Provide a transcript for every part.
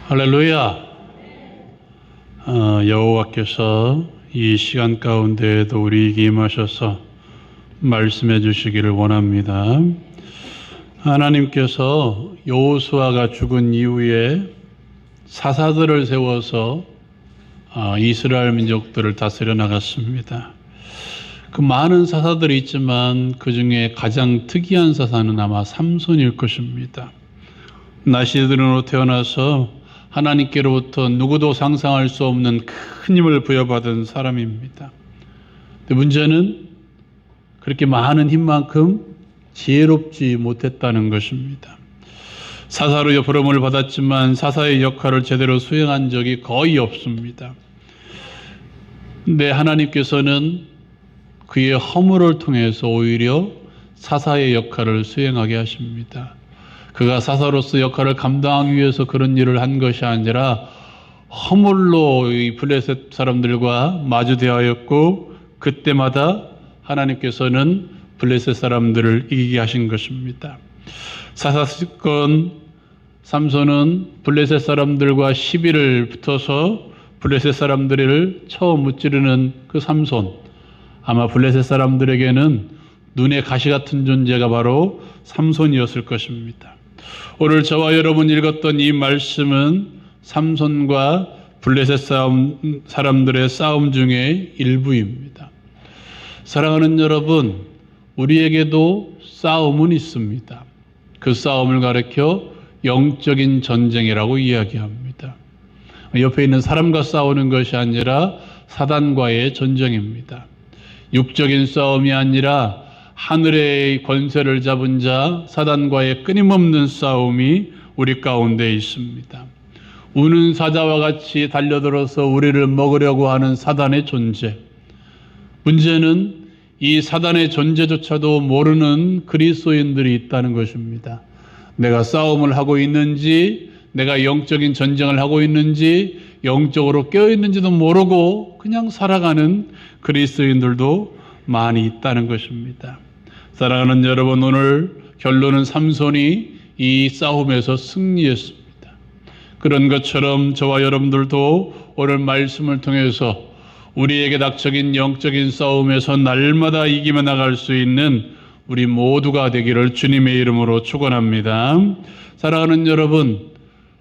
할렐루야. 여호와께서 이 시간 가운데에도 우리에게 임하셔서 말씀해 주시기를 원합니다. 하나님께서 여호수아가 죽은 이후에 사사들을 세워서 이스라엘 민족들을 다스려 나갔습니다. 그 많은 사사들이 있지만 그 중에 가장 특이한 사사는 아마 삼손일 것입니다. 나시들으로 태어나서 하나님께로부터 누구도 상상할 수 없는 큰 힘을 부여받은 사람입니다. 근데 문제는 그렇게 많은 힘만큼 지혜롭지 못했다는 것입니다. 사사로 부름을 받았지만 사사의 역할을 제대로 수행한 적이 거의 없습니다. 근데 하나님께서는 그의 허물을 통해서 오히려 사사의 역할을 수행하게 하십니다. 그가 사사로서 역할을 감당하기 위해서 그런 일을 한 것이 아니라 허물로 이 블레셋 사람들과 마주대하였고 그때마다 하나님께서는 블레셋 사람들을 이기게 하신 것입니다. 사사건 삼손은 블레셋 사람들과 시비를 붙어서 블레셋 사람들을 처음 무찌르는 그 삼손, 아마 블레셋 사람들에게는 눈에 가시 같은 존재가 바로 삼손이었을 것입니다. 오늘 저와 여러분 읽었던 이 말씀은 삼손과 블레셋 사람들의 싸움 중에 일부입니다. 사랑하는 여러분, 우리에게도 싸움은 있습니다. 그 싸움을 가리켜 영적인 전쟁이라고 이야기합니다. 옆에 있는 사람과 싸우는 것이 아니라 사단과의 전쟁입니다. 육적인 싸움이 아니라 하늘의 권세를 잡은 자 사단과의 끊임없는 싸움이 우리 가운데 있습니다. 우는 사자와 같이 달려들어서 우리를 먹으려고 하는 사단의 존재. 문제는 이 사단의 존재조차도 모르는 그리스도인들이 있다는 것입니다. 내가 싸움을 하고 있는지, 내가 영적인 전쟁을 하고 있는지, 영적으로 깨어있는지도 모르고 그냥 살아가는 그리스도인들도 많이 있다는 것입니다. 사랑하는 여러분, 오늘 결론은 삼손이 이 싸움에서 승리했습니다. 그런 것처럼 저와 여러분들도 오늘 말씀을 통해서 우리에게 닥쳐진 영적인 싸움에서 날마다 이기며 나갈 수 있는 우리 모두가 되기를 주님의 이름으로 축원합니다. 사랑하는 여러분,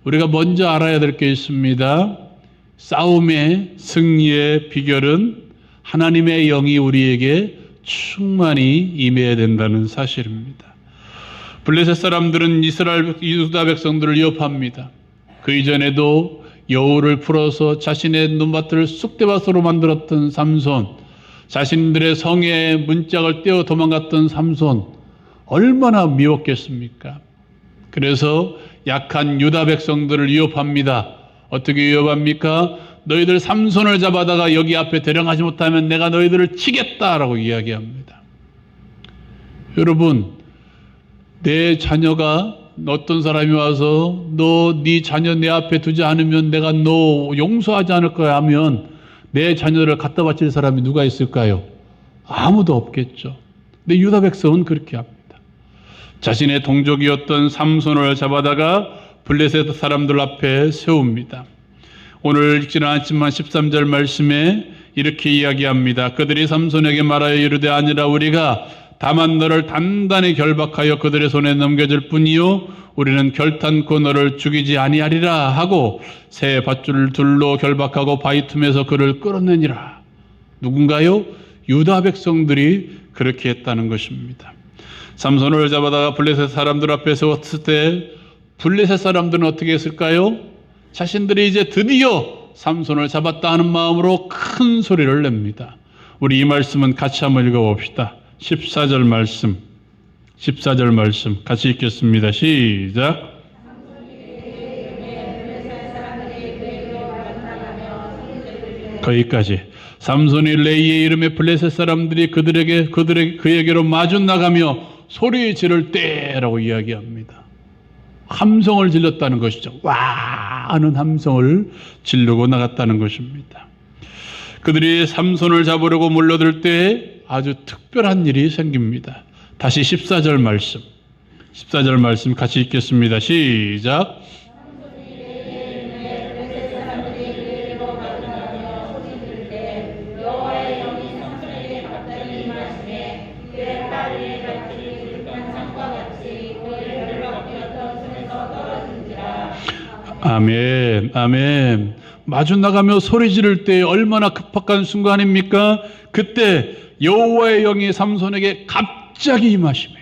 우리가 먼저 알아야 될 게 있습니다. 싸움의 승리의 비결은 하나님의 영이 우리에게 충만히 임해야 된다는 사실입니다. 블레셋 사람들은 이스라엘 유다 백성들을 위협합니다. 그 이전에도 여우를 풀어서 자신의 눈밭을 쑥대밭으로 만들었던 삼손, 자신들의 성에 문짝을 떼어 도망갔던 삼손, 얼마나 미웠겠습니까? 그래서 약한 유다 백성들을 위협합니다. 어떻게 위협합니까? 너희들 삼손을 잡아다가 여기 앞에 대령하지 못하면 내가 너희들을 치겠다라고 이야기합니다. 여러분, 내 자녀가 어떤 사람이 와서 네 자녀 내 앞에 두지 않으면 내가 너 용서하지 않을 거야 하면 내 자녀를 갖다 바칠 사람이 누가 있을까요? 아무도 없겠죠. 근데 유다 백성은 그렇게 합니다. 자신의 동족이었던 삼손을 잡아다가 블레셋 사람들 앞에 세웁니다. 오늘 읽지는 않지만 13절 말씀에 이렇게 이야기합니다. 그들이 삼손에게 말하여 이르되 아니라 우리가 다만 너를 단단히 결박하여 그들의 손에 넘겨줄 뿐이요 우리는 결탄코 너를 죽이지 아니하리라 하고 새 밧줄을 둘로 결박하고 바위 틈에서 그를 끌어내니라. 누군가요? 유다 백성들이 그렇게 했다는 것입니다. 삼손을 잡아다가 블레셋 사람들 앞에 세웠을 때 블레셋 사람들은 어떻게 했을까요? 자신들이 이제 드디어 삼손을 잡았다 하는 마음으로 큰 소리를 냅니다. 우리 이 말씀은 같이 한번 읽어봅시다. 14절 말씀 같이 읽겠습니다. 시작. 거기까지. 삼손이 레이의 이름에 블레셋 사람들이 그에게로 마주 나가며 소리 지를 때라고 이야기합니다. 함성을 질렀다는 것이죠. 와 하는 함성을 지르고 나갔다는 것입니다. 그들이 삼손을 잡으려고 몰려들 때 아주 특별한 일이 생깁니다. 다시 14절 말씀 같이 읽겠습니다. 시작. 아멘, 아멘. 마주 나가며 소리 지를 때 얼마나 급박한 순간입니까? 그때 여호와의 영이 삼손에게 갑자기 임하시매.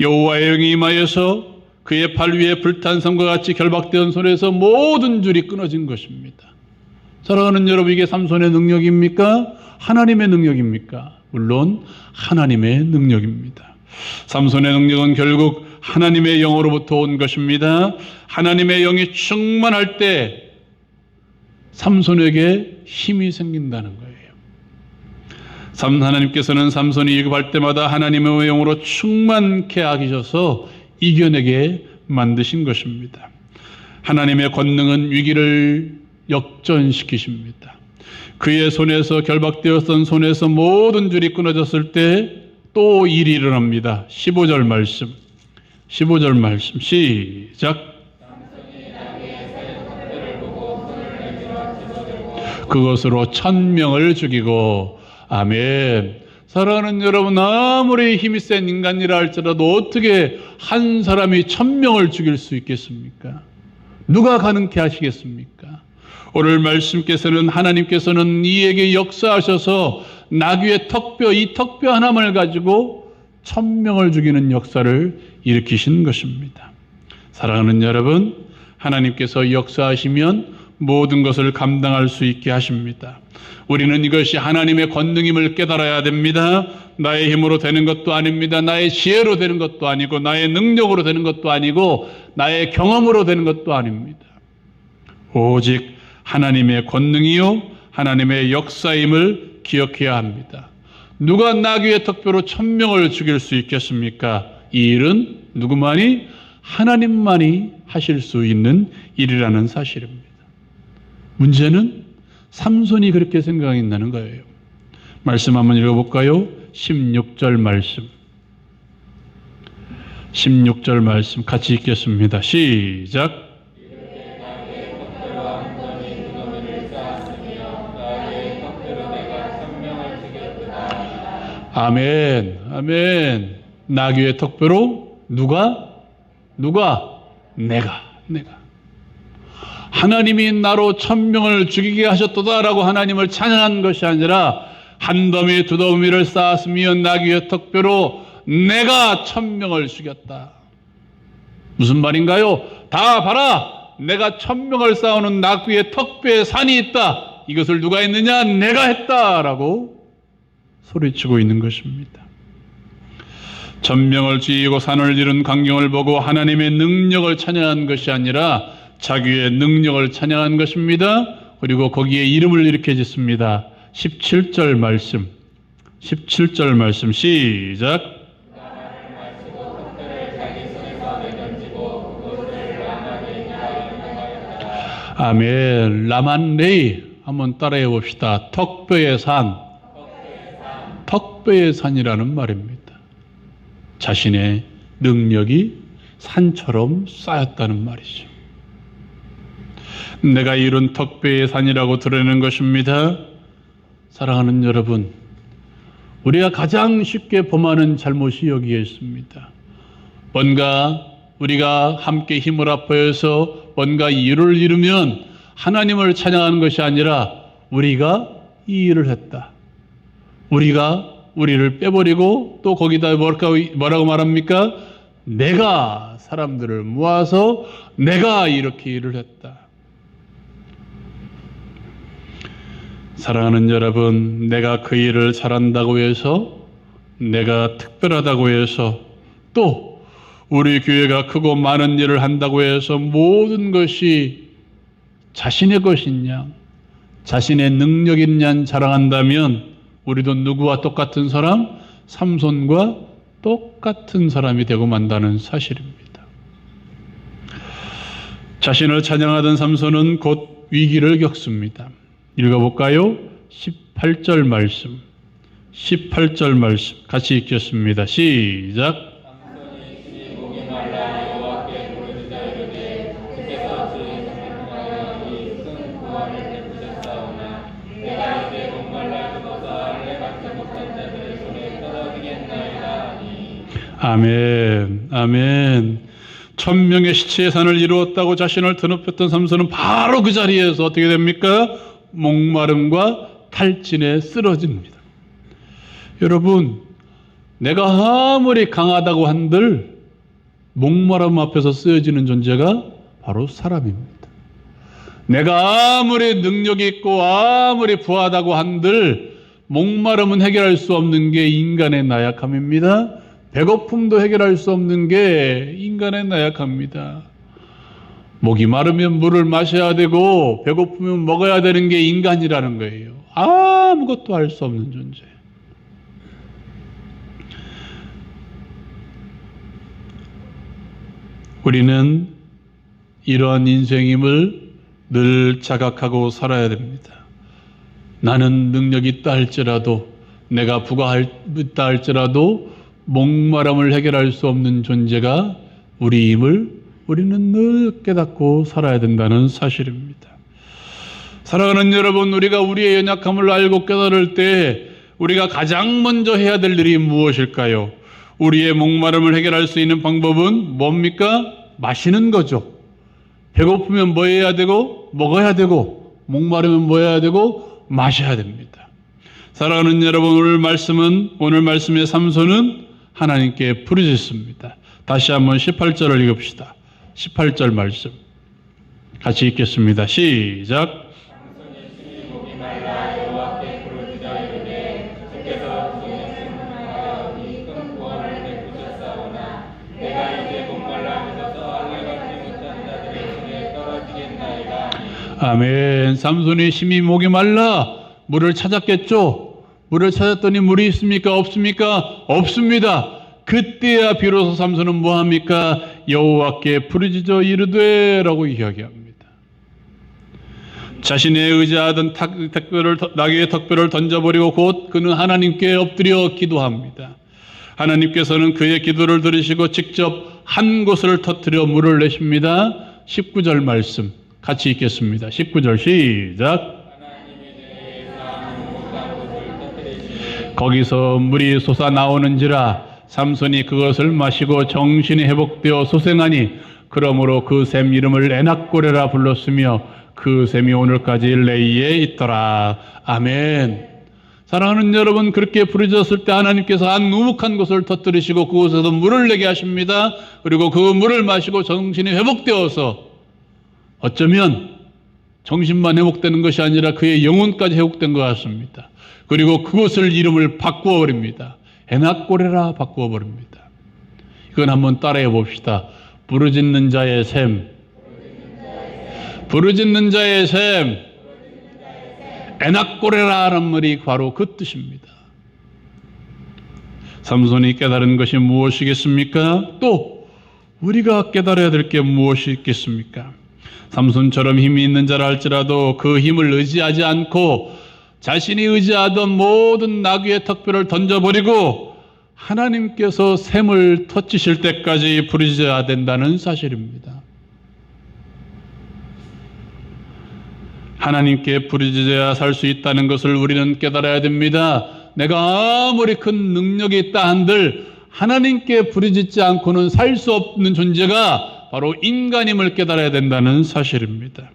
여호와의 영이 임하여서 그의 발 위에 불탄 섬과 같이 결박되던 손에서 모든 줄이 끊어진 것입니다. 사랑하는 여러분, 이게 삼손의 능력입니까? 하나님의 능력입니까? 물론 하나님의 능력입니다. 삼손의 능력은 결국 하나님의 영으로부터 온 것입니다. 하나님의 영이 충만할 때 삼손에게 힘이 생긴다는 거예요. 하나님께서는 삼손이 위급할 때마다 하나님의 영으로 충만케 하셔서 이겨내게 만드신 것입니다. 하나님의 권능은 위기를 역전시키십니다. 그의 손에서 결박되었던 손에서 모든 줄이 끊어졌을 때 또 일이 일어납니다. 15절 말씀 시작. 그것으로 1000명을 죽이고. 아멘. 사랑하는 여러분, 아무리 힘이 센 인간이라 할지라도 어떻게 한 사람이 1000명을 죽일 수 있겠습니까? 누가 가능케 하시겠습니까? 오늘 말씀께서는 하나님께서는 이에게 역사하셔서 나귀의 턱뼈, 이 턱뼈 하나만을 가지고 1000명을 죽이는 역사를 일으키신 것입니다. 사랑하는 여러분, 하나님께서 역사하시면 모든 것을 감당할 수 있게 하십니다. 우리는 이것이 하나님의 권능임을 깨달아야 됩니다. 나의 힘으로 되는 것도 아닙니다. 나의 지혜로 되는 것도 아니고, 나의 능력으로 되는 것도 아니고, 나의 경험으로 되는 것도 아닙니다. 오직 하나님의 권능이요 하나님의 역사임을 기억해야 합니다. 누가 나귀의 턱뼈로 1000명을 죽일 수 있겠습니까? 이 일은 누구만이? 하나님만이 하실 수 있는 일이라는 사실입니다. 문제는 삼손이 그렇게 생각했다는 거예요. 말씀 한번 읽어볼까요? 16절 말씀 같이 읽겠습니다. 시작. 아멘, 아멘. 나귀의 턱뼈로 누가? 내가. 하나님이 나로 1000명을 죽이게 하셨도다라고 하나님을 찬양한 것이 아니라, 한 더미 두 더미를 쌓았으며 나귀의 턱뼈로 내가 1000명을 죽였다. 무슨 말인가요? 다 봐라, 내가 1000명을 쌓아놓은 나귀의 턱뼈에 산이 있다. 이것을 누가 했느냐? 내가 했다라고 소리치고 있는 것입니다. 1000명을 죽이고 산을 이룬 광경을 보고 하나님의 능력을 찬양한 것이 아니라 자기의 능력을 찬양한 것입니다. 그리고 거기에 이름을 이렇게 짓습니다. 17절 말씀 시작. 아멘. 라만레이 한번 따라해 봅시다. 턱뼈의 산이라는 말입니다. 자신의 능력이 산처럼 쌓였다는 말이죠. 내가 이룬 턱뼈의 산이라고 드러내는 것입니다. 사랑하는 여러분, 우리가 가장 쉽게 범하는 잘못이 여기에 있습니다. 뭔가 우리가 함께 힘을 합하여서 뭔가 일을 이루면 하나님을 찬양하는 것이 아니라 우리가 이 일을 했다, 우리가 우리를 빼버리고 또 거기다 뭐라고 말합니까? 내가 사람들을 모아서 내가 이렇게 일을 했다. 사랑하는 여러분, 내가 그 일을 잘한다고 해서, 내가 특별하다고 해서, 또 우리 교회가 크고 많은 일을 한다고 해서 모든 것이 자신의 것이냐, 자신의 능력이냐 자랑한다면 우리도 누구와 똑같은 사람? 삼손과 똑같은 사람이 되고 만다는 사실입니다. 자신을 찬양하던 삼손은 곧 위기를 겪습니다. 읽어볼까요? 18절 말씀 같이 읽겠습니다. 시작. 아멘, 아멘. 천명의 시체의 산을 이루었다고 자신을 드높였던 삼손은 바로 그 자리에서 어떻게 됩니까? 목마름과 탈진에 쓰러집니다. 여러분, 내가 아무리 강하다고 한들 목마름 앞에서 쓰여지는 존재가 바로 사람입니다. 내가 아무리 능력이 있고 아무리 부하다고 한들 목마름은 해결할 수 없는 게 인간의 나약함입니다. 배고픔도 해결할 수 없는 게 인간의 나약함입니다. 목이 마르면 물을 마셔야 되고 배고프면 먹어야 되는 게 인간이라는 거예요. 아무것도 할 수 없는 존재. 우리는 이러한 인생임을 늘 자각하고 살아야 됩니다. 나는 능력이 있다 할지라도, 내가 부가 있다 할지라도 목마름을 해결할 수 없는 존재가 우리임을 우리는 늘 깨닫고 살아야 된다는 사실입니다. 사랑하는 여러분, 우리가 우리의 연약함을 알고 깨달을 때 우리가 가장 먼저 해야 될 일이 무엇일까요? 우리의 목마름을 해결할 수 있는 방법은 뭡니까? 마시는 거죠. 배고프면 뭐 해야 되고 먹어야 되고, 목마르면 뭐 해야 되고 마셔야 됩니다. 사랑하는 여러분, 오늘 말씀의 삼손은 하나님께 부르짖습니다. 다시 한번 18절을 읽읍시다. 18절 말씀 같이 읽겠습니다. 시작. 아멘. 삼손이 심히 목이 말라 물을 찾았겠죠. 물을 찾았더니 물이 있습니까? 없습니까? 없습니다. 그때야 비로소 삼손은 뭐합니까? 여호와께 부르짖어 이르되 라고 이야기합니다. 자신의 의지하던 나귀의 턱뼈를 던져버리고 곧 그는 하나님께 엎드려 기도합니다. 하나님께서는 그의 기도를 들으시고 직접 한 곳을 터뜨려 물을 내십니다. 19절 말씀 같이 읽겠습니다. 19절 시작. 거기서 물이 솟아나오는지라 삼손이 그것을 마시고 정신이 회복되어 소생하니 그러므로 그 샘 이름을 에낙고레라 불렀으며 그 샘이 오늘까지 레이에 있더라. 아멘. 사랑하는 여러분, 그렇게 부르짖었을 때 하나님께서 한 우묵한 곳을 터뜨리시고 그곳에서 물을 내게 하십니다. 그리고 그 물을 마시고 정신이 회복되어서 어쩌면 정신만 회복되는 것이 아니라 그의 영혼까지 회복된 것 같습니다. 그리고 그곳을 이름을 바꾸어 버립니다. 에낙고레라 바꾸어 버립니다. 이건 한번 따라해 봅시다. 부르짖는 자의 샘. 부르짖는 자의 샘. 에낙고레라는 말이 바로 그 뜻입니다. 삼손이 깨달은 것이 무엇이겠습니까? 또 우리가 깨달아야 될 게 무엇이 있겠습니까? 삼손처럼 힘이 있는 자라 할지라도 그 힘을 의지하지 않고 자신이 의지하던 모든 나귀의 턱뼈를 던져버리고 하나님께서 샘을 터치실 때까지 부르짖어야 된다는 사실입니다. 하나님께 부르짖어야 살 수 있다는 것을 우리는 깨달아야 됩니다. 내가 아무리 큰 능력이 있다 한들 하나님께 부르짖지 않고는 살 수 없는 존재가 바로 인간임을 깨달아야 된다는 사실입니다.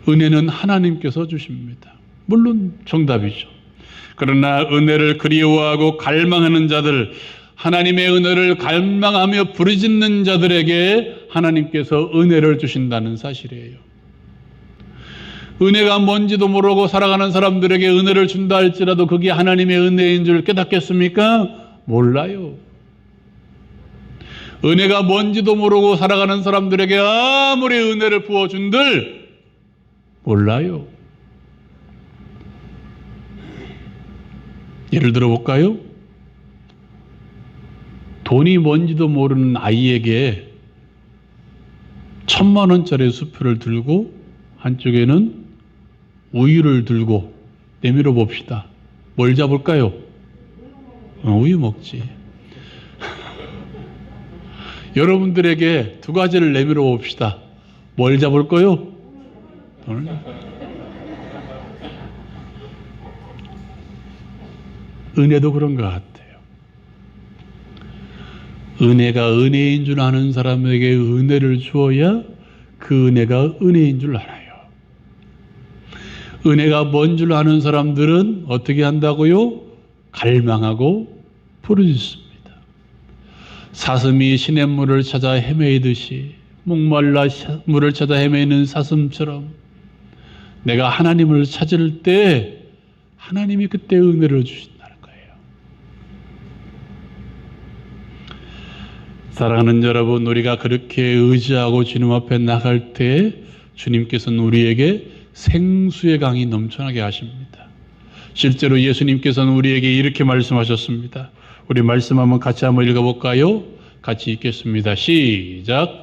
은혜는 하나님께서 주십니다. 물론 정답이죠. 그러나 은혜를 그리워하고 갈망하는 자들, 하나님의 은혜를 갈망하며 부르짖는 자들에게 하나님께서 은혜를 주신다는 사실이에요. 은혜가 뭔지도 모르고 살아가는 사람들에게 은혜를 준다 할지라도 그게 하나님의 은혜인 줄 깨닫겠습니까? 몰라요. 은혜가 뭔지도 모르고 살아가는 사람들에게 아무리 은혜를 부어준들 몰라요. 예를 들어 볼까요? 돈이 뭔지도 모르는 아이에게 1,000만 원짜리 수표를 들고 한쪽에는 우유를 들고 내밀어 봅시다. 뭘 잡을까요? 우유 먹지. 여러분들에게 두 가지를 내밀어 봅시다. 뭘 잡을까요? 은혜도 그런 것 같아요. 은혜가 은혜인 줄 아는 사람에게 은혜를 주어야 그 은혜가 은혜인 줄 알아요. 은혜가 뭔 줄 아는 사람들은 어떻게 한다고요? 갈망하고 부르짖습니다. 사슴이 시냇물을 찾아 헤매이듯이 목말라 물을 찾아 헤매는 사슴처럼 내가 하나님을 찾을 때 하나님이 그때 은혜를 주신다는 거예요. 사랑하는 여러분, 우리가 그렇게 의지하고 주님 앞에 나갈 때 주님께서는 우리에게 생수의 강이 넘쳐나게 하십니다. 실제로 예수님께서는 우리에게 이렇게 말씀하셨습니다. 우리 말씀 한번 같이 한번 읽어볼까요? 같이 읽겠습니다. 시작.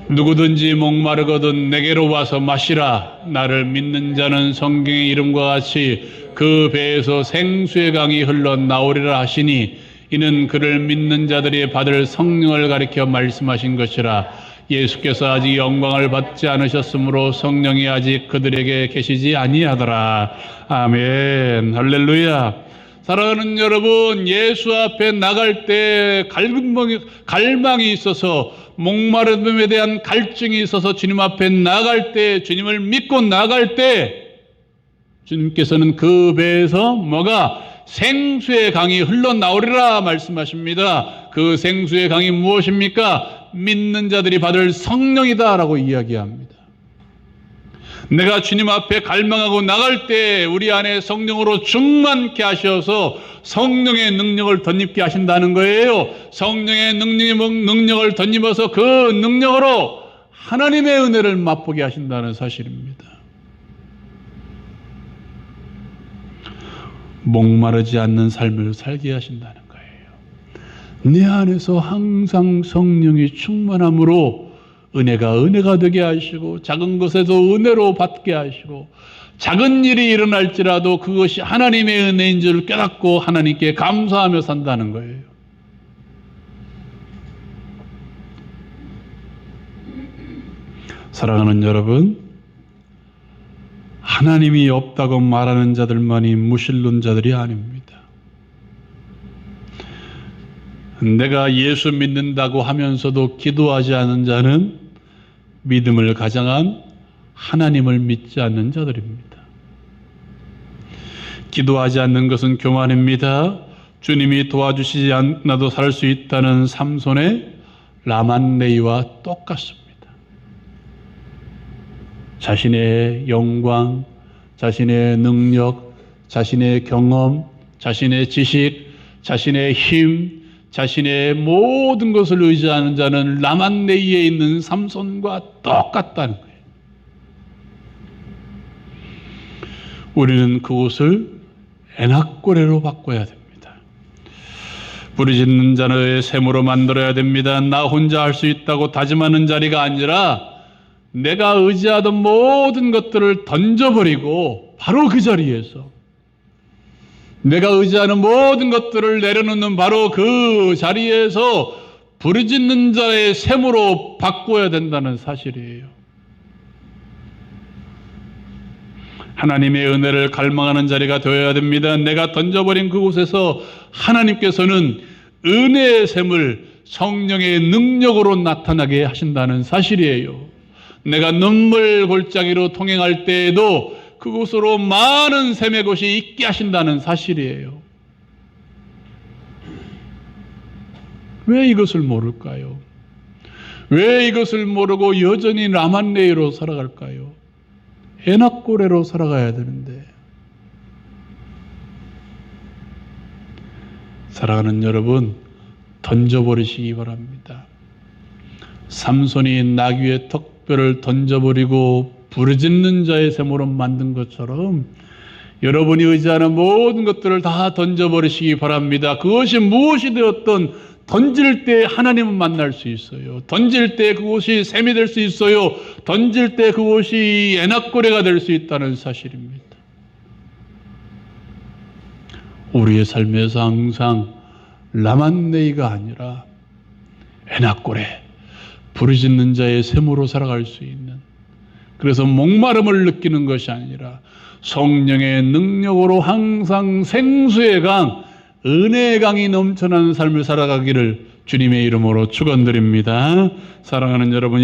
누구든지 목마르거든 내게로 와서 마시라. 나를 믿는 자는 성경의 이름과 같이 그 배에서 생수의 강이 흘러나오리라 하시니 이는 그를 믿는 자들이 받을 성령을 가리켜 말씀하신 것이라. 예수께서 아직 영광을 받지 않으셨으므로 성령이 아직 그들에게 계시지 아니하더라. 아멘. 할렐루야. 사랑하는 여러분, 예수 앞에 나갈 때 갈망이 있어서, 목마름에 대한 갈증이 있어서 주님 앞에 나갈 때, 주님을 믿고 나갈 때 주님께서는 그 배에서 뭐가? 생수의 강이 흘러나오리라 말씀하십니다. 그 생수의 강이 무엇입니까? 믿는 자들이 받을 성령이다 라고 이야기합니다. 내가 주님 앞에 갈망하고 나갈 때 우리 안에 성령으로 충만케 하셔서 성령의 능력을 덧입게 하신다는 거예요. 성령의 능력을 덧입어서 그 능력으로 하나님의 은혜를 맛보게 하신다는 사실입니다. 목마르지 않는 삶을 살게 하신다는 거예요. 내 안에서 항상 성령이 충만함으로 은혜가 되게 하시고 작은 것에도 은혜로 받게 하시고 작은 일이 일어날지라도 그것이 하나님의 은혜인 줄 깨닫고 하나님께 감사하며 산다는 거예요. 사랑하는 여러분, 하나님이 없다고 말하는 자들만이 무신론자들이 아닙니다. 내가 예수 믿는다고 하면서도 기도하지 않은 자는 믿음을 가장한 하나님을 믿지 않는 자들입니다. 기도하지 않는 것은 교만입니다. 주님이 도와주시지 않아도 살 수 있다는 삼손의 라만레이와 똑같습니다. 자신의 영광, 자신의 능력, 자신의 경험, 자신의 지식, 자신의 힘, 자신의 모든 것을 의지하는 자는 라만레이에 있는 삼손과 똑같다는 거예요. 우리는 그곳을 에낙고레로 바꿔야 됩니다. 부르짖는 자의 샘으로 만들어야 됩니다. 나 혼자 할 수 있다고 다짐하는 자리가 아니라 내가 의지하던 모든 것들을 던져버리고 바로 그 자리에서 내가 의지하는 모든 것들을 내려놓는 바로 그 자리에서 부르짖는 자의 샘으로 바꿔야 된다는 사실이에요. 하나님의 은혜를 갈망하는 자리가 되어야 됩니다. 내가 던져버린 그곳에서 하나님께서는 은혜의 샘을 성령의 능력으로 나타나게 하신다는 사실이에요. 내가 눈물 골짜기로 통행할 때에도 그곳으로 많은 샘의 곳이 있게 하신다는 사실이에요. 왜 이것을 모를까요? 왜 이것을 모르고 여전히 라만레이로 살아갈까요? 에낙고레로 살아가야 되는데. 사랑하는 여러분, 던져버리시기 바랍니다. 삼손이 나귀의 턱뼈를 던져버리고 부르짖는 자의 샘으로 만든 것처럼 여러분이 의지하는 모든 것들을 다 던져버리시기 바랍니다. 그것이 무엇이 되었든 던질 때 하나님은 만날 수 있어요. 던질 때 그곳이 샘이 될 수 있어요. 던질 때 그곳이 에낙고레가 될 수 있다는 사실입니다. 우리의 삶에서 항상 라만레이가 아니라 에낙고레, 부르짖는 자의 샘으로 살아갈 수 있는 그래서 목마름을 느끼는 것이 아니라 성령의 능력으로 항상 생수의 강, 은혜의 강이 넘쳐나는 삶을 살아가기를 주님의 이름으로 축원드립니다. 사랑하는 여러분,